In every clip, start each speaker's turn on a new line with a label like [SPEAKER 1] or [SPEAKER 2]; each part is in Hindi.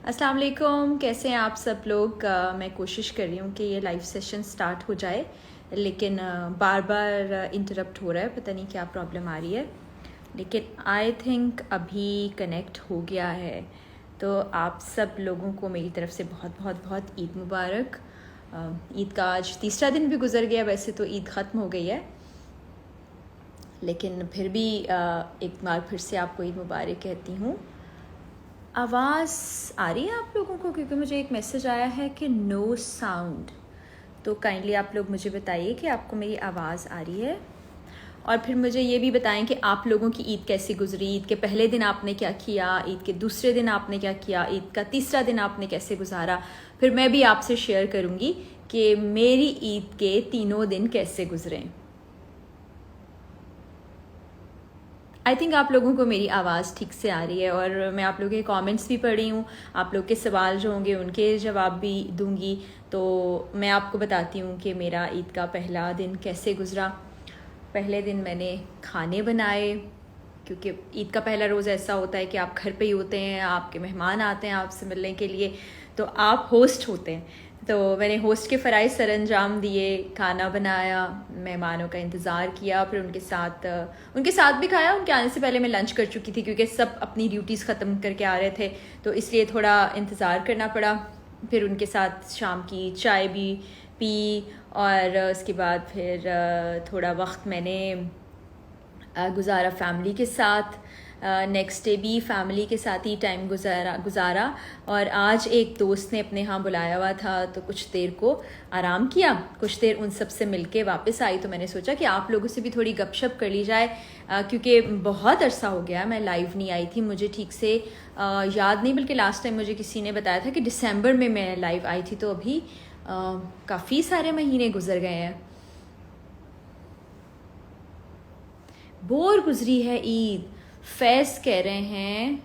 [SPEAKER 1] अस्सलाम वालेकुम, कैसे हैं आप सब लोग। मैं कोशिश कर रही हूँ कि ये लाइव सेशन स्टार्ट हो जाए, लेकिन बार बार इंटरप्ट हो रहा है। पता नहीं क्या प्रॉब्लम आ रही है, लेकिन आई थिंक अभी कनेक्ट हो गया है। तो आप सब लोगों को मेरी तरफ से बहुत बहुत बहुत ईद मुबारक। ईद का आज तीसरा दिन भी गुजर गया। वैसे तो ईद ख़त्म हो गई है, लेकिन फिर भी एक बार फिर से आपको ईद मुबारक कहती हूँ। आवाज़ आ रही है आप लोगों को? क्योंकि मुझे एक मैसेज आया है कि नो साउंड। तो काइंडली आप लोग मुझे बताइए कि आपको मेरी आवाज़ आ रही है, और फिर मुझे ये भी बताएं कि आप लोगों की ईद कैसी गुजरी। ईद के पहले दिन आपने क्या किया, ईद के दूसरे दिन आपने क्या किया, ईद का तीसरा दिन आपने कैसे गुजारा। फिर मैं भी आपसे शेयर करूँगी कि मेरी ईद के तीनों दिन कैसे गुजरे। आई थिंक आप लोगों को मेरी आवाज़ ठीक से आ रही है, और मैं आप लोगों के कमेंट्स भी पढ़ रही हूँ। आप लोग के सवाल जो होंगे उनके जवाब भी दूंगी। तो मैं आपको बताती हूँ कि मेरा ईद का पहला दिन कैसे गुजरा। पहले दिन मैंने खाने बनाए, क्योंकि ईद का पहला रोज़ ऐसा होता है कि आप घर पे ही होते हैं, आपके मेहमान आते हैं आपसे मिलने के लिए, तो आप होस्ट होते हैं। तो मैंने होस्ट के फ़राइज़ सरअंजाम दिए, खाना बनाया, मेहमानों का इंतज़ार किया, फिर उनके साथ भी खाया। उनके आने से पहले मैं लंच कर चुकी थी, क्योंकि सब अपनी ड्यूटीज़ ख़त्म करके आ रहे थे, तो इसलिए थोड़ा इंतज़ार करना पड़ा। फिर उनके साथ शाम की चाय भी पी, और उसके बाद फिर थोड़ा वक्त मैंने गुजारा फैमिली के साथ। नेक्स्ट डे भी फैमिली के साथ ही टाइम गुजारा। और आज एक दोस्त ने अपने यहाँ बुलाया हुआ था, तो कुछ देर को आराम किया, कुछ देर उन सब से मिलके वापस आई। तो मैंने सोचा कि आप लोगों से भी थोड़ी गपशप कर ली जाए, क्योंकि बहुत अरसा हो गया मैं लाइव नहीं आई थी। मुझे ठीक से याद नहीं, बल्कि लास्ट टाइम मुझे किसी ने बताया था कि दिसंबर में मैं लाइव आई थी। तो अभी काफ़ी सारे महीने गुजर गए हैं। बोर गुजरी है ईद, फैज़ कह रहे हैं।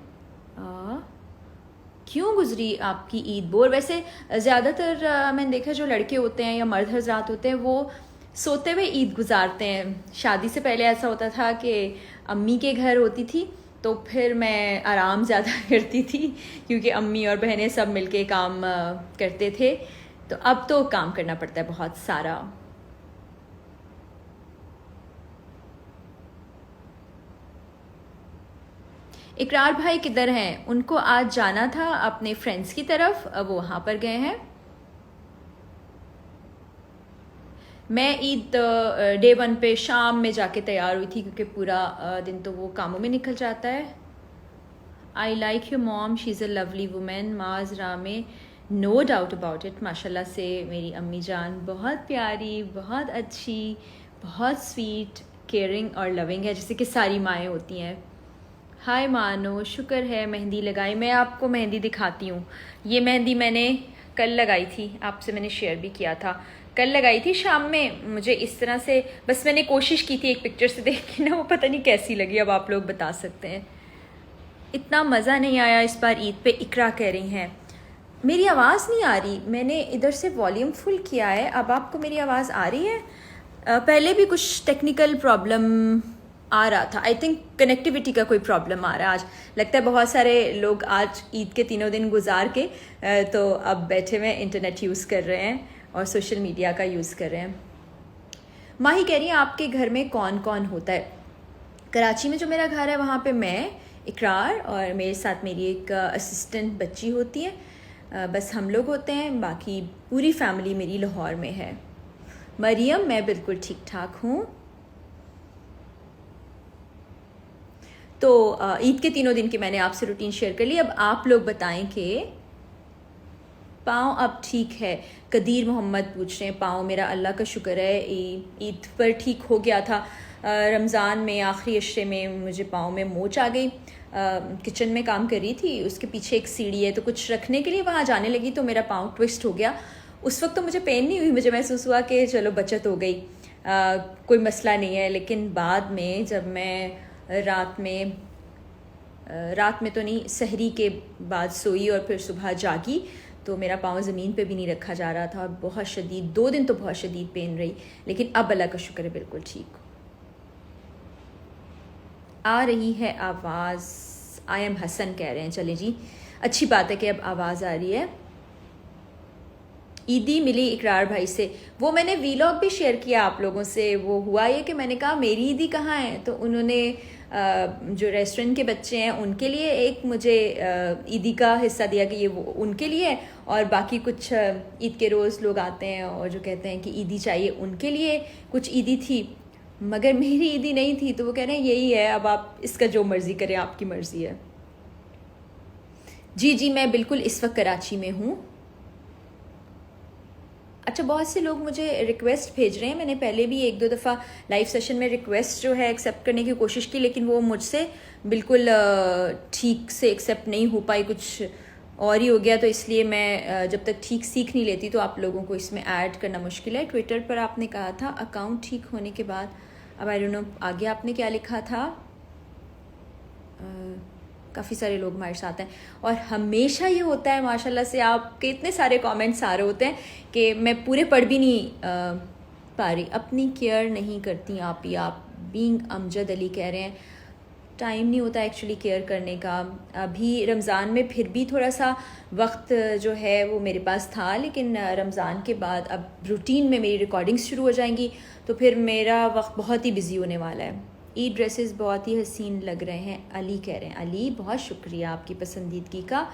[SPEAKER 1] क्यों गुजरी आपकी ईद बोर? वैसे ज़्यादातर मैंने देखा जो लड़के होते हैं या मर्द हजरात होते हैं वो सोते हुए ईद गुजारते हैं। शादी से पहले ऐसा होता था कि अम्मी के घर होती थी, तो फिर मैं आराम ज़्यादा करती थी, क्योंकि अम्मी और बहनें सब मिलके काम करते थे। तो अब तो काम करना पड़ता है बहुत सारा। इकरार भाई किधर हैं? उनको आज जाना था अपने फ्रेंड्स की तरफ, अब वो वहाँ पर गए हैं। मैं ईद डे 1 पे शाम में जाके तैयार हुई थी, क्योंकि पूरा दिन तो वो कामों में निकल जाता है। I like your mom, she is a lovely woman, माजरा में नो डाउट अबाउट इट। माशाल्लाह से मेरी अम्मी जान बहुत प्यारी, बहुत अच्छी, बहुत स्वीट, केयरिंग और लविंग है, जैसे कि सारी माएँ होती हैं। हाय मानो, शुक्र है मेहंदी लगाई। मैं आपको मेहंदी दिखाती हूँ। ये मेहंदी मैंने कल लगाई थी, आपसे मैंने शेयर भी किया था। कल लगाई थी शाम में। मुझे इस तरह से, बस मैंने कोशिश की थी एक पिक्चर से देख के ना, वो पता नहीं कैसी लगी, अब आप लोग बता सकते हैं। इतना मज़ा नहीं आया इस बार ईद पे, इकरा कह रही हैं। मेरी आवाज़ नहीं आ रही, मैंने इधर से वॉल्यूम फुल किया है। अब आपको मेरी आवाज़ आ रही है? पहले भी कुछ टेक्निकल प्रॉब्लम आ रहा था। आई थिंक कनेक्टिविटी का कोई प्रॉब्लम आ रहा है आज। लगता है बहुत सारे लोग आज ईद के तीनों दिन गुजार के तो अब बैठे हुए इंटरनेट यूज़ कर रहे हैं और सोशल मीडिया का यूज़ कर रहे हैं। माही कह रही है आपके घर में कौन कौन होता है? कराची में जो मेरा घर है वहाँ पे मैं, इकरार, और मेरे साथ मेरी एक असिस्टेंट बच्ची होती है। बस हम लोग होते हैं, बाकी पूरी फैमिली मेरी लाहौर में है। मरियम, मैं बिल्कुल ठीक ठाक हूँ। तो ईद के तीनों दिन की मैंने आपसे रूटीन शेयर कर ली। अब आप लोग बताएं कि पाँव अब ठीक है। कदीर मोहम्मद पूछ रहे हैं, पाँव मेरा अल्लाह का शुक्र है ईद पर ठीक हो गया था। रमज़ान में आखिरी अशरे में मुझे पाँव में मोच आ गई। किचन में काम कर रही थी, उसके पीछे एक सीढ़ी है, तो कुछ रखने के लिए वहाँ जाने लगी तो मेरा पाँव ट्विस्ट हो गया। उस वक्त तो मुझे पेन नहीं हुई, मुझे महसूस हुआ कि चलो बचत हो गई, कोई मसला नहीं है। लेकिन बाद में जब मैं रात में तो नहीं, सहरी के बाद सोई और फिर सुबह जागी, तो मेरा पाँव ज़मीन पे भी नहीं रखा जा रहा था। बहुत शदीद, 2 दिन तो बहुत शदीद पेन रही, लेकिन अब अल्लाह का शुक्र है बिल्कुल ठीक आ रही है आवाज़। आई एम हसन कह रहे हैं, चले जी। अच्छी बात है कि अब आवाज़ आ रही है। ईदी मिली इकरार भाई से, वो मैंने वीलॉग भी शेयर किया आप लोगों से। वो हुआ ये कि मैंने कहा मेरी ईदी कहाँ है, तो उन्होंने जो रेस्टोरेंट के बच्चे हैं उनके लिए एक मुझे ईदी का हिस्सा दिया कि ये वो उनके लिए है, और बाकी कुछ ईद के रोज़ लोग आते हैं और जो कहते हैं कि ईदी चाहिए, उनके लिए कुछ ईदी थी, मगर मेरी ईदी नहीं थी। तो वो कह रहे हैं यही है, अब आप इसका जो मर्ज़ी करें, आपकी मर्ज़ी है। जी जी, मैं बिल्कुल इस वक्त कराची में हूँ। अच्छा, बहुत से लोग मुझे रिक्वेस्ट भेज रहे हैं। मैंने पहले भी 1-2 दफ़ा लाइव सेशन में रिक्वेस्ट जो है एक्सेप्ट करने की कोशिश की, लेकिन वो मुझसे बिल्कुल ठीक से एक्सेप्ट नहीं हो पाई, कुछ और ही हो गया। तो इसलिए मैं जब तक ठीक सीख नहीं लेती तो आप लोगों को इसमें ऐड करना मुश्किल है। ट्विटर पर आपने कहा था अकाउंट ठीक होने के बाद, अब आई डोंट नो आगे आपने क्या लिखा था। काफ़ी सारे लोग हमारे साथ हैं और हमेशा ये होता है माशाल्लाह से, आपके इतने सारे कमेंट्स आ रहे होते हैं कि मैं पूरे पढ़ भी नहीं पा रही। अपनी केयर नहीं करती आप ही, आप बीइंग अमजद अली कह रहे हैं टाइम नहीं होता एक्चुअली केयर करने का। अभी रमज़ान में फिर भी थोड़ा सा वक्त जो है वो मेरे पास था, लेकिन रमज़ान के बाद अब रूटीन में मेरी रिकॉर्डिंग्स शुरू हो जाएंगी, तो फिर मेरा वक्त बहुत ही बिजी होने वाला है। ईद ड्रेसेस बहुत ही हसीन लग रहे हैं, अली कह रहे हैं। अली, बहुत शुक्रिया आपकी पसंदीदगी का।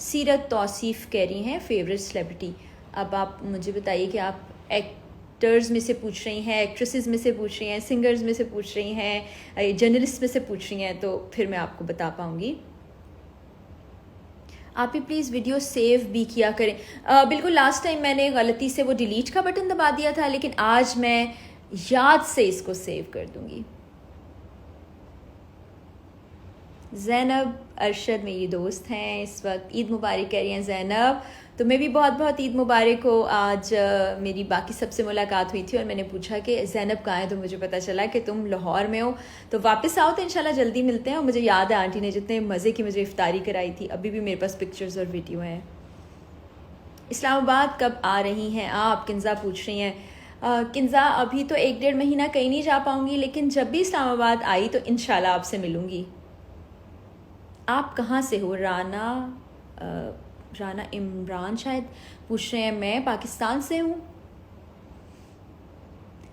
[SPEAKER 1] सीरत तौसीफ़ कह रही हैं फेवरेट सेलिब्रिटी। अब आप मुझे बताइए कि आप एक्टर्स में से पूछ रही हैं, एक्ट्रेसेस में से पूछ रही हैं, सिंगर्स में से पूछ रही हैं, जर्नलिस्ट में से पूछ रही हैं, तो फिर मैं आपको बता पाऊँगी। आप ही प्लीज़ वीडियो सेव भी किया करें। बिल्कुल, लास्ट टाइम मैंने गलती से वो डिलीट का बटन दबा दिया था, लेकिन आज मैं याद से इसको सेव कर दूँगी। ज़ैनब अरशद मेरी दोस्त हैं इस वक्त, ईद मुबारक कह रही हैं ज़ैनब। तो मैं भी बहुत बहुत ईद मुबारक हो। आज मेरी बाकी सबसे मुलाकात हुई थी और मैंने पूछा कि ज़ैनब कहाँ है, तो मुझे पता चला कि तुम लाहौर में हो, तो वापस आओ तो इंशाल्लाह जल्दी मिलते हैं। और मुझे याद है आंटी ने जितने मज़े की मुझे इफ्तारी कराई थी, अभी भी मेरे पास पिक्चर्स और वीडियो हैं। इस्लामाबाद कब आ रही हैं आप, किन्जा पूछ रही हैं। किन्जा, अभी तो 1-1.5 महीना कहीं नहीं जा पाऊँगी, लेकिन जब भी इस्लामाबाद आई तो इंशाल्लाह आपसे मिलूँगी। आप कहाँ से हो? राना इमरान शायद पूछ रहे हैं। मैं पाकिस्तान से हूँ।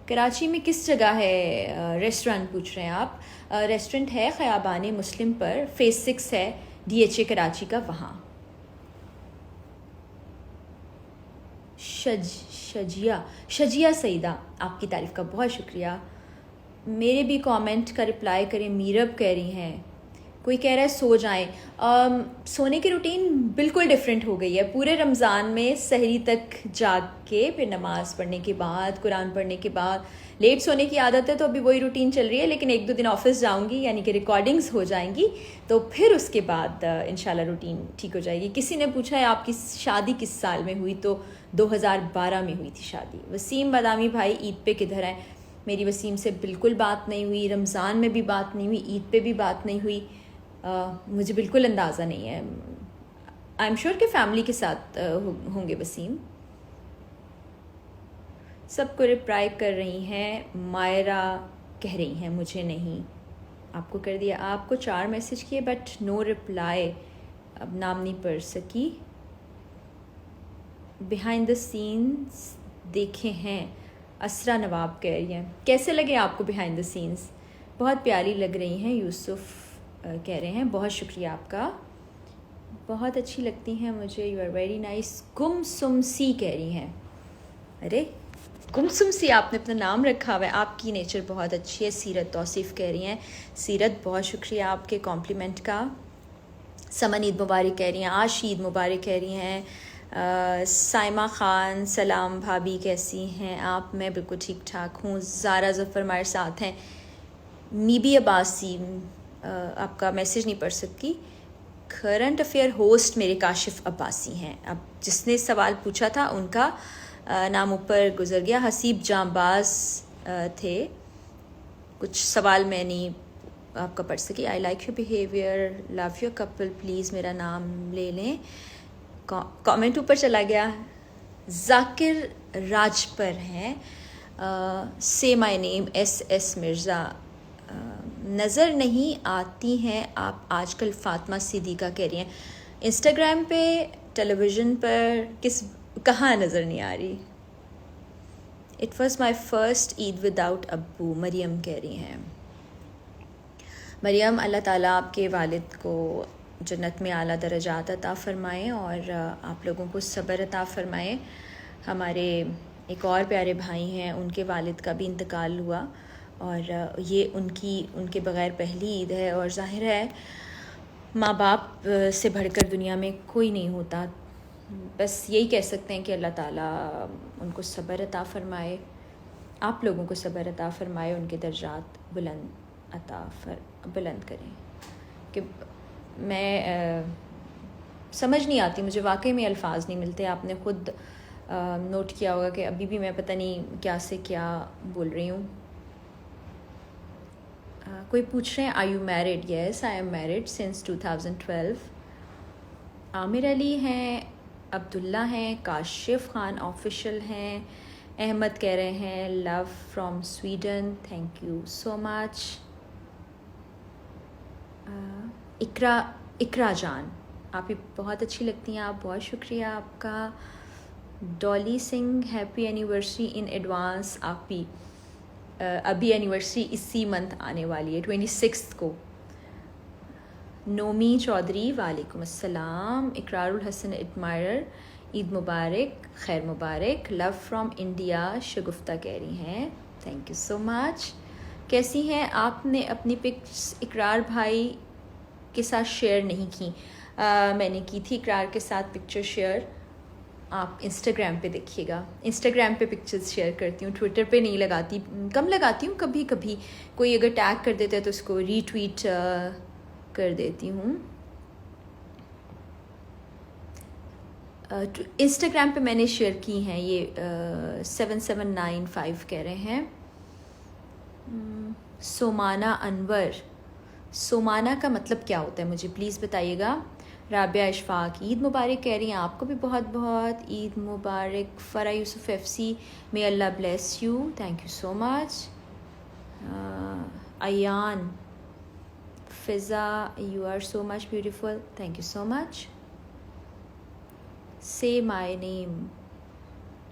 [SPEAKER 1] कराची में किस जगह है रेस्टोरेंट पूछ रहे हैं आप। रेस्टोरेंट है ख़याबान मुस्लिम पर, फेज़ 6 है DHA कराची का, वहाँ। शजिया सईदा, आपकी तारीफ़ का बहुत शुक्रिया। मेरे भी कमेंट का रिप्लाई करें। मीरब कह रही हैं, कोई कह रहा है सो जाएं। सोने की रूटीन बिल्कुल डिफरेंट हो गई है। पूरे रमज़ान में सहरी तक जाग के फिर नमाज़ पढ़ने के बाद, कुरान पढ़ने के बाद लेट सोने की आदत है, तो अभी वही रूटीन चल रही है। लेकिन 1-2 दिन ऑफिस जाऊंगी, यानी कि रिकॉर्डिंग्स हो जाएंगी, तो फिर उसके बाद इंशाल्लाह रूटीन ठीक हो जाएगी। किसी ने पूछा है आपकी शादी किस साल में हुई, तो 2012 में हुई थी शादी। वसीम बादामी भाई, ईद पे किधर है? मेरी वसीम से बिल्कुल बात नहीं हुई, रमज़ान में भी बात नहीं हुई, ईद पे भी बात नहीं हुई। मुझे बिल्कुल अंदाज़ा नहीं है। आई एम श्योर कि फैमिली के साथ होंगे वसीम। सबको रिप्लाई कर रही हैं। मायरा कह रही हैं मुझे नहीं, आपको कर दिया। आपको 4 मैसेज किए बट नो रिप्लाई, अब नाम नहीं पढ़ सकी। बिहाइंड द सीन्स देखे हैं, असरा नवाब कह रही हैं। कैसे लगे आपको बिहाइंड द सीन्स? बहुत प्यारी लग रही हैं। यूसुफ कह रहे हैं बहुत शुक्रिया आपका, बहुत अच्छी लगती हैं मुझे, यू आर वेरी नाइस। गुमसुम सी कह रही हैं, अरे गुमसुम सी आपने अपना नाम रखा हुआ है, आपकी नेचर बहुत अच्छी है। सीरत तौसीफ़ कह रही हैं, सीरत बहुत शुक्रिया आपके कॉम्प्लीमेंट का। समन ईद मुबारक कह रही हैं, आश ईद मुबारक कह रही हैं। साइमा ख़ान सलाम भाभी, कैसी हैं आप? मैं बिल्कुल ठीक ठाक हूँ। ज़ारा ज़फ़र हमारे साथ हैं। मीबी अब्बासी, आपका मैसेज नहीं पढ़ सकती। करंट अफेयर होस्ट मेरे काशिफ अब्बासी हैं। अब जिसने सवाल पूछा था उनका नाम ऊपर गुजर गया। हसीब जांबाज थे। कुछ सवाल मैं नहीं आपका पढ़ सकी। आई like your behaviour, love your couple, please मेरा नाम ले लें। कमेंट ऊपर चला गया। जाकिर राजपर हैं। से माय नेम SS मिर्ज़ा। नज़र नहीं आती हैं आप आजकल, फ़ातिमा सिद्दीक़ा कह रही हैं। इंस्टाग्राम पे, टेलीविज़न पर कहाँ नज़र नहीं आ रही। It was my first Eid without अब्बू, मरियम कह रही हैं। मरियम, अल्लाह ताला आपके वालिद को जन्नत में आला दर्जात अता फ़रमाएँ और आप लोगों को सब्र अता फ़रमाएँ। हमारे एक और प्यारे भाई हैं, उनके वालिद का भी इंतकाल हुआ और ये उनके बग़ैर पहली ईद है और ज़ाहिर है माँ बाप से बढ़कर दुनिया में कोई नहीं होता। बस यही कह सकते हैं कि अल्लाह ताला उनको सब्र अता फ़रमाए, आप लोगों को सब्र अता फ़रमाए, उनके दर्जात बुलंद करें। कि मैं समझ नहीं आती, मुझे वाकई में अल्फाज नहीं मिलते। आपने ख़ुद नोट किया होगा कि अभी भी मैं पता नहीं क्या से क्या बोल रही हूँ। कोई पूछ रहे हैं are you married? Yes, I am married since 2012। Aamir Ali हैं, अब्दुल्ला हैं, काशिफ खान ऑफिशियल हैं, अहमद कह रहे हैं love from Sweden, thank you so much. Iqra जान, आप ही बहुत अच्छी लगती हैं, आप, बहुत शुक्रिया आपका। Dolly Singh, happy anniversary in advance. आप भी अभी एनिवर्सरी इसी मंथ आने वाली है 26 को। नोमी चौधरी, वालेकुम अस्सलाम। इकरारुल हसन एडमायर, ईद मुबारक, खैर मुबारक। लव फ्रॉम इंडिया, शगुफ्ता कह रही हैं, थैंक यू सो मच। कैसी हैं? आपने अपनी पिक्स इकरार भाई के साथ शेयर नहीं की। मैंने की थी इकरार के साथ पिक्चर शेयर, आप इंस्टाग्राम पे देखिएगा। इंस्टाग्राम पे पिक्चर्स शेयर करती हूँ, ट्विटर पे नहीं लगाती, कम लगाती हूँ। कभी कभी कोई अगर टैग कर देता है तो उसको रीट्वीट कर देती हूँ। इंस्टाग्राम पे मैंने शेयर की हैं ये 7795 कह रहे हैं। सोमाना अनवर, सोमाना का मतलब क्या होता है मुझे प्लीज़ बताइएगा। राबिया इशफाक, ईद मुबारक कह रही हैं, आपको भी बहुत बहुत ईद मुबारक। Farah Yusuf FC, may Allah bless you, thank you so much. Ayaan Fiza, you are so much beautiful, thank you so much. Say my name,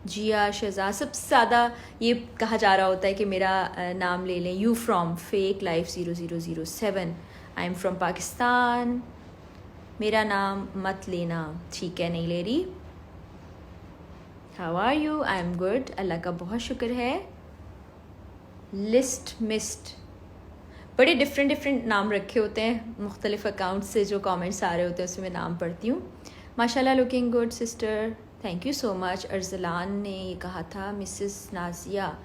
[SPEAKER 1] Jiya Shahzad. सबसे ज़्यादा ये कहा जा रहा होता है कि मेरा नाम ले लें। You from fake life 0007, I am from Pakistan. मेरा नाम मत लेना, ठीक है, नहीं ले रही। How are you? I am good, Allah का बहुत शुक्र है। लिस्ट मिस्ड, बड़े डिफरेंट नाम रखे होते हैं मुख्तलिफ अकाउंट से, जो कमेंट्स आ रहे होते हैं उसमें नाम पढ़ती हूँ। माशाल्लाह looking good sister, thank you so much. Arsalan ने ये कहा था, मिसेस नाजिया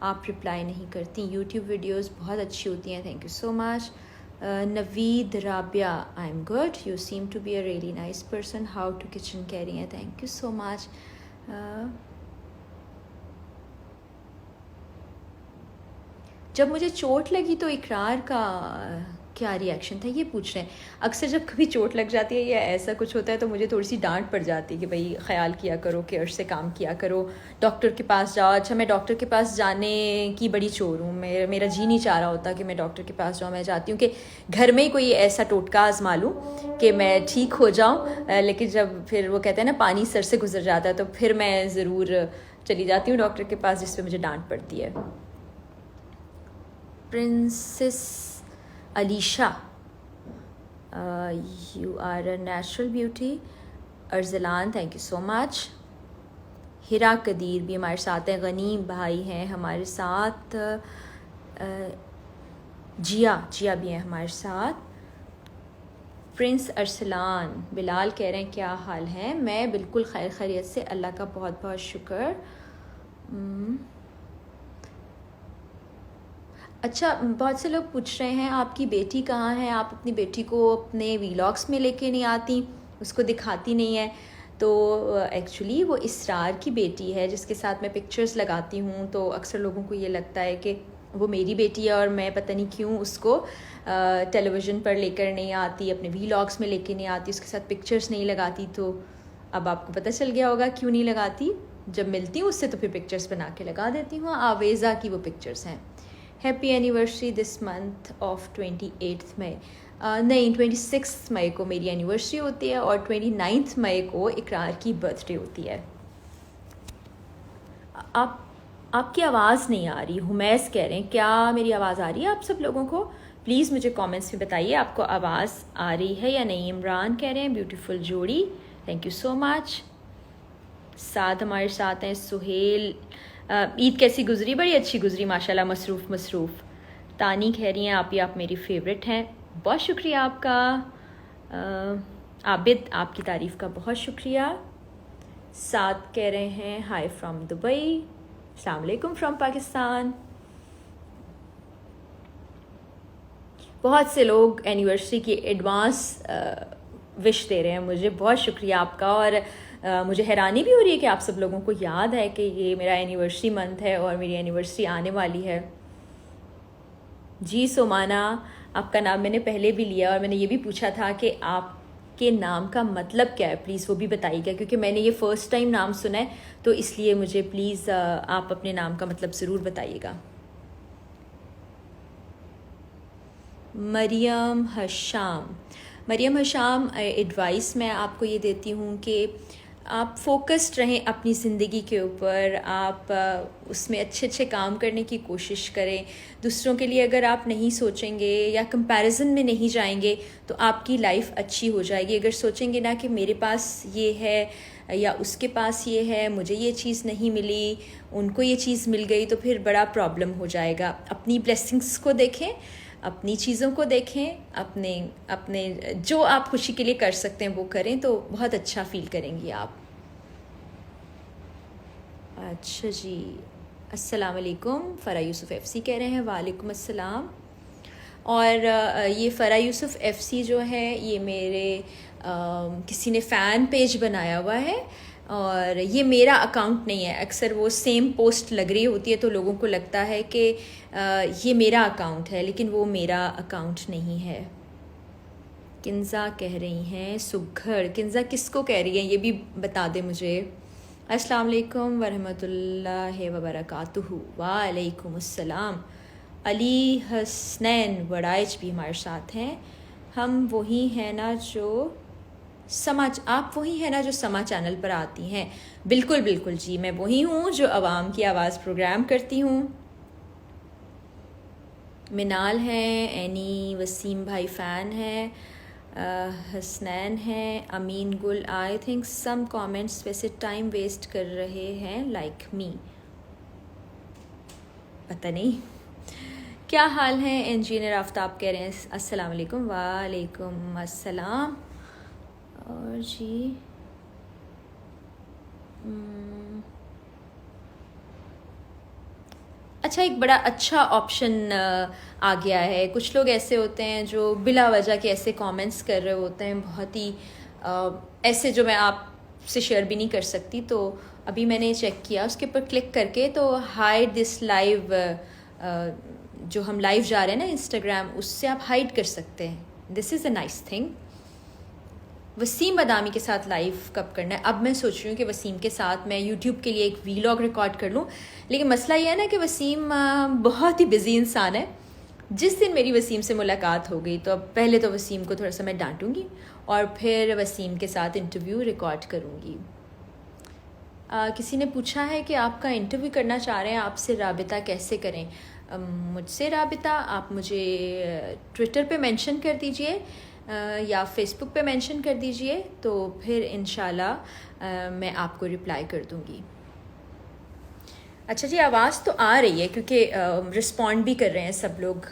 [SPEAKER 1] आप रिप्लाई नहीं करती, यूट्यूब वीडियोस बहुत अच्छी होती हैं, thank you so much. Naveed Rabia, I am good, you seem to be a really nice person. How to kitchen कह रही हैं, थैंक यू सो मच। जब मुझे चोट लगी तो इकरार का क्या रिएक्शन था ये पूछ रहे हैं। अक्सर जब कभी चोट लग जाती है या ऐसा कुछ होता है तो मुझे थोड़ी सी डांट पड़ जाती है कि भाई ख्याल किया करो, केयर से काम किया करो, डॉक्टर के पास जाओ। अच्छा, मैं डॉक्टर के पास जाने की बड़ी चोर हूँ, मेरा जी नहीं चाह रहा होता कि मैं डॉक्टर के पास जाऊँ। मैं चाहती हूँ कि घर में ही कोई ऐसा टोटका आजमा लूँ कि मैं ठीक हो जाऊँ। लेकिन जब फिर वो कहते हैं ना पानी सर से गुजर जाता है, तो फिर मैं ज़रूर चली जाती हूँ डॉक्टर के पास, जिस पर मुझे डांट पड़ती है। Princess Alisha, you are a natural beauty. Arsalan, thank you so much. Hira Qadeer भी हमारे साथ हैं, गनीम भाई हैं हमारे साथ, जिया भी हैं हमारे साथ। प्रिंस अरसलान, बिलाल कह रहे हैं क्या हाल है? मैं बिल्कुल खैर खैरियत से, अल्लाह का बहुत बहुत शुक्र। अच्छा, बहुत से लोग पूछ रहे हैं आपकी बेटी कहाँ है, आप अपनी बेटी को अपने वीलॉग्स में लेके नहीं आती, उसको दिखाती नहीं है। तो एक्चुअली वो इसरार की बेटी है जिसके साथ मैं पिक्चर्स लगाती हूँ, तो अक्सर लोगों को ये लगता है कि वो मेरी बेटी है और मैं पता नहीं क्यों उसको टेलीविज़न पर लेकर नहीं आती, अपने वीलॉग्स में लेके नहीं आती, उसके साथ पिक्चर्स नहीं लगाती। तो अब आपको पता चल गया होगा क्यों नहीं लगाती। जब मिलती हूँ उससे तो फिर पिक्चर्स बना के लगा देती हूँ। आवेज़ा की वो पिक्चर्स हैं। Happy anniversary this month of 28 मई। नहीं, 26 मई को मेरी एनिवर्सरी होती है और 29 मई को इकरार की बर्थडे होती है। आपकी आवाज़ नहीं आ रही, हुमैस कह रहे हैं क्या मेरी आवाज़ आ रही है आप सब लोगों को? प्लीज़ मुझे कमेंट्स में बताइए आपको आवाज़ आ रही है या नहीं। इमरान कह रहे हैं ब्यूटीफुल जोड़ी, थैंक यू सो मच। साथ हमारे साथ हैं सुहेल। ईद कैसी गुजरी? बड़ी अच्छी गुजरी माशाल्लाह, मसरूफ़। तानी कह रही हैं आप मेरी फेवरेट हैं, बहुत शुक्रिया आपका। आबिद, आपकी तारीफ़ का बहुत शुक्रिया। साथ कह रहे हैं हाय फ्रॉम दुबई, अस्सलाम वालेकुम फ्रॉम पाकिस्तान। बहुत से लोग एनिवर्सरी की एडवांस विश दे रहे हैं मुझे, बहुत शुक्रिया आपका। और मुझे हैरानी भी हो रही है कि आप सब लोगों को याद है कि ये मेरा एनिवर्सरी मंथ है और मेरी एनिवर्सरी आने वाली है। जी सोमाना, आपका नाम मैंने पहले भी लिया और मैंने ये भी पूछा था कि आपके नाम का मतलब क्या है, प्लीज़ वो भी बताइएगा, क्योंकि मैंने ये फ़र्स्ट टाइम नाम सुना है, तो इसलिए मुझे प्लीज़ आप अपने नाम का मतलब ज़रूर बताइएगा। मरियम हशाम, एडवाइस मैं आपको ये देती हूँ कि आप फोकस्ड रहें अपनी ज़िंदगी के ऊपर, आप उसमें अच्छे काम करने की कोशिश करें। दूसरों के लिए अगर आप नहीं सोचेंगे या कंपैरिजन में नहीं जाएंगे तो आपकी लाइफ अच्छी हो जाएगी। अगर सोचेंगे ना कि मेरे पास ये है या उसके पास ये है, मुझे ये चीज़ नहीं मिली, उनको ये चीज़ मिल गई, तो फिर बड़ा प्रॉब्लम हो जाएगा। अपनी ब्लेसिंग्स को देखें, अपनी चीज़ों को देखें, अपने जो आप खुशी के लिए कर सकते हैं वो करें, तो बहुत अच्छा फील करेंगी आप। अच्छा जी, अस्सलाम वालेकुम। फ़रा यूसुफ़ FC कह रहे हैं वालेकुम अस्सलाम। और ये फ़रा यूसुफ़ FC जो है ये मेरे किसी ने फ़ैन पेज बनाया हुआ है और ये मेरा अकाउंट नहीं है। अक्सर वो सेम पोस्ट लग रही होती है तो लोगों को लगता है कि ये मेरा अकाउंट है, लेकिन वो मेरा अकाउंट नहीं है। किन्ज़ा कह रही हैं सुघड़, किन्ज़ा किसको कह रही हैं ये भी बता दें मुझे। अस्सलाम वालेकुम वरहमतुल्लाहि वबरकातुहू। वालेकुम अस्सलाम। अली हसनैन वड़ाइच भी हमारे साथ हैं। हम वही हैं ना जो आप वही हैं ना जो समा चैनल पर आती हैं? बिल्कुल जी, मैं वही हूँ जो आवाम की आवाज़ प्रोग्राम करती हूँ। मिनाल हैं, एनी, वसीम भाई फ़ैन हैं, हसनैन हैं, अमीन गुल। आई थिंक सम कमेंट्स वैसे टाइम वेस्ट कर रहे हैं लाइक मी, पता नहीं क्या हाल है। इंजीनियर आफ्ताब कह रहे हैं अस्सलाम वालेकुम। वालेकुम अस्सलाम। और जी अच्छा, एक बड़ा अच्छा ऑप्शन आ गया है। कुछ लोग ऐसे होते हैं जो बिला वजह के ऐसे कमेंट्स कर रहे होते हैं, बहुत ही ऐसे जो मैं आपसे शेयर भी नहीं कर सकती। तो अभी मैंने चेक किया उसके ऊपर क्लिक करके, तो हाइड दिस लाइव, जो हम लाइव जा रहे हैं ना इंस्टाग्राम, उससे आप हाइड कर सकते हैं। This is a nice thing. Waseem Badami के साथ लाइव कब करना है? अब मैं सोच रही हूँ कि वसीम के साथ मैं यूट्यूब के लिए एक वीलॉग रिकॉर्ड कर लूँ, लेकिन मसला ये है ना कि वसीम बहुत ही बिजी इंसान है। जिस दिन मेरी वसीम से मुलाकात हो गई तो अब पहले तो वसीम को थोड़ा सा मैं डांटूंगी और फिर वसीम के साथ इंटरव्यू रिकॉर्ड करूँगी। किसी ने पूछा है कि आपका इंटरव्यू करना चाह रहे हैं, आपसे राबिता कैसे करें? मुझसे राबिता आप मुझे ट्विटर पे मेंशन कर दीजिए या फेसबुक पे मेंशन कर दीजिए, तो फिर इंशाल्लाह मैं आपको रिप्लाई कर दूँगी। अच्छा जी, आवाज़ तो आ रही है क्योंकि रिस्पॉन्ड भी कर रहे हैं सब लोग।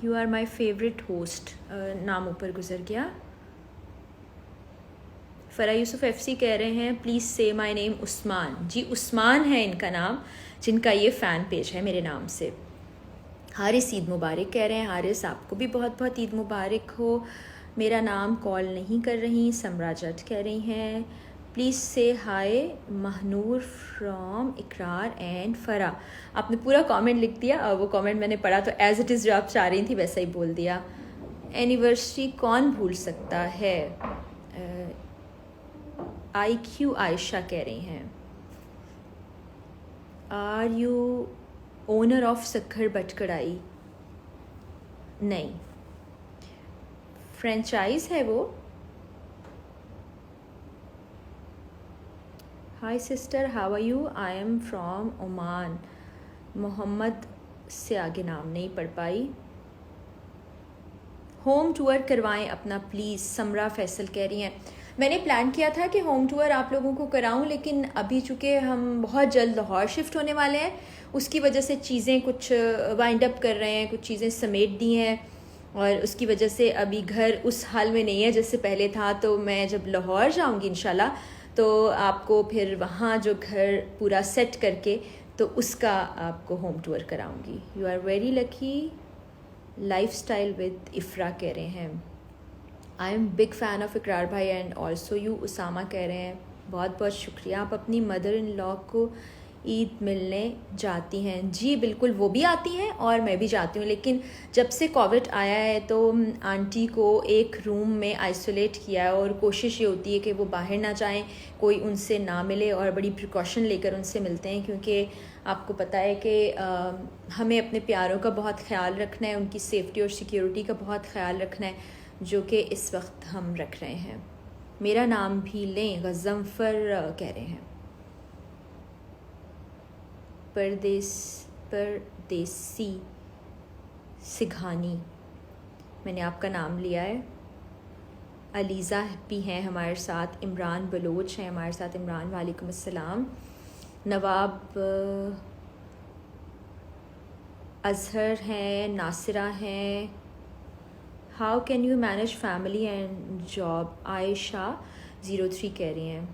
[SPEAKER 1] You are my favourite host, नाम ऊपर गुजर गया। फ़रा यूसुफ़ FC कह रहे हैं प्लीज़ से माई नेम उस्मान। जी उस्मान है इनका नाम, जिनका ये फ़ैन पेज है मेरे नाम से। हारिस ईद मुबारक कह रहे हैं। हारिस आपको भी बहुत बहुत ईद मुबारक हो। मेरा नाम कॉल नहीं कर रही, समरा जट कह रही हैं प्लीज़ से हाय महनूर फ्रॉम इकरार एंड फ़रा। आपने पूरा कमेंट लिख दिया, वो कमेंट मैंने पढ़ा तो एज़ इट इज़ जो आप चाह रही थी वैसा ही बोल दिया। एनिवर्सरी कौन भूल सकता है? IQ आयशा कह रही हैं are you owner of Sukkur Butt Karahi, नहीं, फ्रेंचाइज है वो। Hi sister, how are you, I am from Oman. Mohammad से आगे नाम नहीं पढ़ पाई। होम टूर करवाएं अपना प्लीज़, समरा फैसल कह रही हैं। मैंने प्लान किया था कि होम टूर आप लोगों को कराऊं, लेकिन अभी चूँकि हम बहुत जल्द लाहौर शिफ्ट होने वाले हैं, उसकी वजह से चीज़ें कुछ वाइंड अप कर रहे हैं, कुछ चीज़ें समेट दी हैं, और उसकी वजह से अभी घर उस हाल में नहीं है जैसे पहले था। तो मैं जब लाहौर जाऊंगी इंशाल्लाह, तो आपको फिर वहाँ जो घर पूरा सेट करके तो उसका आपको होम टूर कराऊंगी। You are very lucky, lifestyle with Ifra कह रहे हैं। I am big fan of Iqrar भाई एंड ऑल्सो यू, उसामा कह रहे हैं बहुत बहुत शुक्रिया। आप अपनी मदर इन लॉ को ईद मिलने जाती हैं? जी बिल्कुल, वो भी आती हैं और मैं भी जाती हूँ, लेकिन जब से कोविड आया है तो आंटी को एक रूम में आइसोलेट किया है, और कोशिश ये होती है कि वो बाहर ना जाएं, कोई उनसे ना मिले, और बड़ी प्रिकॉशन लेकर उनसे मिलते हैं, क्योंकि आपको पता है कि हमें अपने प्यारों का बहुत ख्याल रखना है, उनकी सेफ्टी और सिक्योरिटी का बहुत ख्याल रखना है, जो कि इस वक्त हम रख रहे हैं। मेरा नाम भी लें, गज़म्फर कह रहे हैं। परदेसी सिघानी, मैंने आपका नाम लिया है। अलीज़ा भी हैं हमारे साथ, इमरान बलोच हैं हमारे साथ। इमरान वालेकुम अस्सलाम। नवाब अजहर हैं, नासिरा हैं। How can you manage family and job? Ayesha 03 कह रही हैं।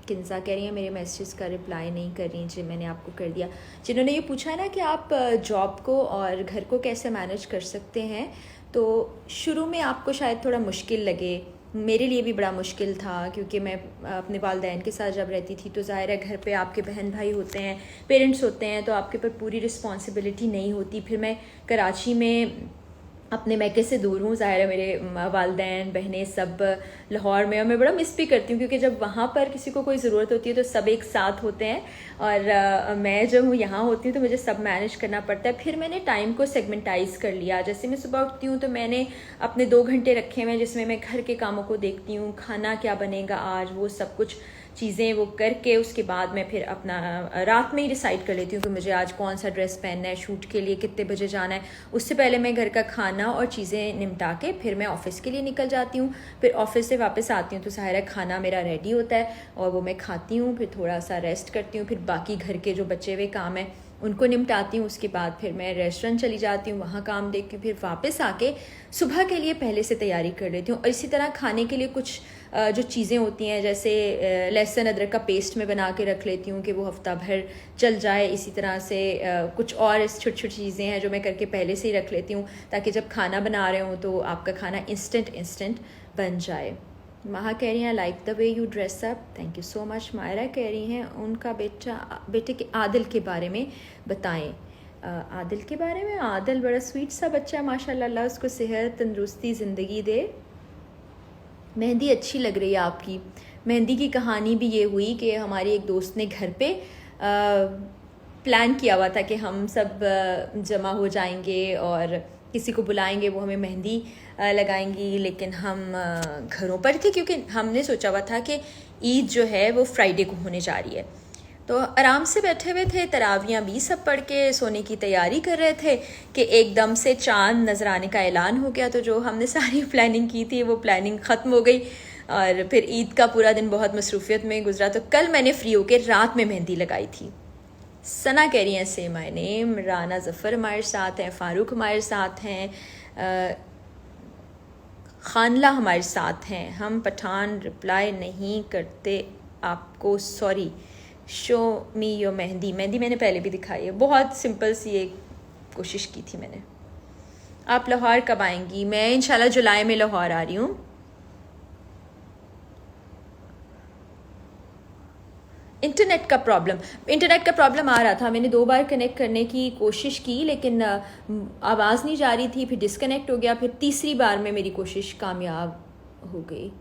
[SPEAKER 1] किन्जा कह रही हैं मेरे मैसेज का रिप्लाई नहीं कर रही। जी मैंने आपको कर दिया। जिन्होंने ये पूछा है ना कि आप जॉब को और घर को कैसे मैनेज कर सकते हैं, तो शुरू में आपको शायद थोड़ा मुश्किल लगे, मेरे लिए भी बड़ा मुश्किल था, क्योंकि मैं अपने वालिदैन के साथ जब रहती थी तो ज़ाहिर है घर पे आपके बहन भाई होते हैं, पेरेंट्स होते हैं, तो आपके पर पूरी रिस्पॉन्सिबिलिटी नहीं होती। फिर मैं कराची में अपने मैके से दूर हूँ, ज़ाहिर है मेरे वालिदैन बहनें सब लाहौर में, और मैं बड़ा मिस भी करती हूँ, क्योंकि जब वहाँ पर किसी को कोई ज़रूरत होती है तो सब एक साथ होते हैं, और मैं जब यहाँ होती हूँ तो मुझे सब मैनेज करना पड़ता है। फिर मैंने टाइम को सेगमेंटाइज़ कर लिया। जैसे मैं सुबह उठती हूँ तो मैंने अपने 2 घंटे रखे हुए हैं जिसमें मैं घर के कामों को देखती हूँ, खाना क्या बनेगा आज, वो सब कुछ चीज़ें वो करके उसके बाद मैं फिर अपना रात में ही डिसाइड कर लेती हूँ कि मुझे आज कौन सा ड्रेस पहनना है, शूट के लिए कितने बजे जाना है। उससे पहले मैं घर का खाना और चीज़ें निपटा के फिर मैं ऑफ़िस के लिए निकल जाती हूँ। फिर ऑफ़िस से वापस आती हूँ तो सारा खाना मेरा रेडी होता है और वो मैं खाती हूँ, फिर थोड़ा सा रेस्ट करती हूँ, फिर बाकी घर के जो बचे हुए काम हैं उनको निपटाती हूँ। उसके बाद फिर मैं रेस्टोरेंट चली जाती हूँ, वहाँ काम देखती हूँ, फिर वापस आके सुबह के लिए पहले से तैयारी कर लेती हूँ। और इसी तरह खाने के लिए कुछ जो चीज़ें होती हैं, जैसे लहसुन अदरक का पेस्ट मैं बना के रख लेती हूँ कि वो हफ्ता भर चल जाए। इसी तरह से कुछ और छोटी छोटी चीज़ें हैं जो मैं करके पहले से ही रख लेती हूँ, ताकि जब खाना बना रहे हूँ तो आपका खाना इंस्टेंट बन जाए। महा कह रही हैं like the way you dress up, thank you so much. Maira कह रही हैं उनका बेटे के आदिल के बारे में बताएं। आदिल के बारे में, आदिल बड़ा स्वीट सा बच्चा है माशाल्लाह, अल्लाह उसको सेहत तंदुरुस्ती ज़िंदगी दे। मेहंदी अच्छी लग रही है आपकी। मेहंदी की कहानी भी ये हुई कि हमारी एक दोस्त ने घर पे प्लान किया हुआ था कि हम सब जमा हो जाएंगे और किसी को बुलाएंगे, वो हमें मेहंदी लगाएंगी, लेकिन हम घरों पर थे क्योंकि हमने सोचा हुआ था कि ईद जो है वो फ्राइडे को होने जा रही है। तो आराम से बैठे हुए थे, तरावियाँ भी सब पढ़ के सोने की तैयारी कर रहे थे कि एकदम से चांद नजर आने का ऐलान हो गया। तो जो हमने सारी प्लानिंग की थी वो प्लानिंग ख़त्म हो गई और फिर ईद का पूरा दिन बहुत मसरूफियत में गुजरा। तो कल मैंने फ्री होकर रात में मेहंदी लगाई थी। सना कह रही हैं से माय नेम। राना ज़फ़र हमारे साथ हैं, फ़ारूक हमारे साथ हैं, खानला हमारे साथ हैं। हम पठान रिप्लाई नहीं करते आपको, sorry. Show me your mehndi. Mehndi मैंने पहले भी दिखाई है, बहुत सिंपल सी एक कोशिश की थी मैंने। आप लाहौर कब आएंगी? मैं इंशाल्लाह जुलाई में लाहौर आ रही हूँ। इंटरनेट का प्रॉब्लम आ रहा था। मैंने 2 बार कनेक्ट करने की कोशिश की लेकिन आवाज़ नहीं जा रही थी, फिर डिस्कनेक्ट हो गया, फिर तीसरी बार में मेरी कोशिश कामयाब हो गई।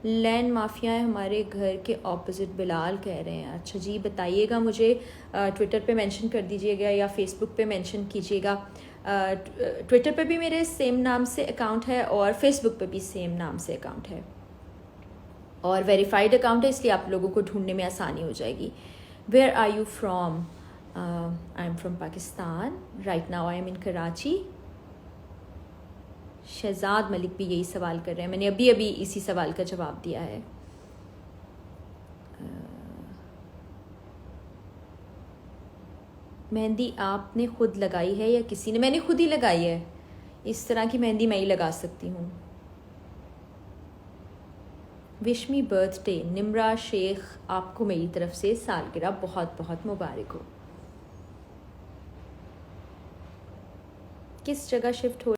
[SPEAKER 1] लैंड माफिया है हमारे घर के ऑपोजिट, बिलाल कह रहे हैं। अच्छा जी, बताइएगा मुझे, ट्विटर पे मेंशन कर दीजिएगा या फेसबुक पे मेंशन कीजिएगा। ट्विटर पे भी मेरे सेम नाम से अकाउंट है और फेसबुक पे भी सेम नाम से अकाउंट है और वेरीफाइड अकाउंट है, इसलिए आप लोगों को ढूंढने में आसानी हो जाएगी। Where are you from? I am from Pakistan, right now I am in Karachi. Shahzad Malik भी यही सवाल कर रहे हैं, मैंने अभी अभी इसी सवाल का जवाब दिया है। मेहंदी आपने खुद लगाई है या किसी ने? मैंने खुद ही लगाई है, इस तरह की मेहंदी मैं ही लगा सकती हूँ। Wish me birthday Nimra Sheikh, आपको मेरी तरफ से सालगिरह बहुत बहुत मुबारक हो। किस जगह शिफ्ट हो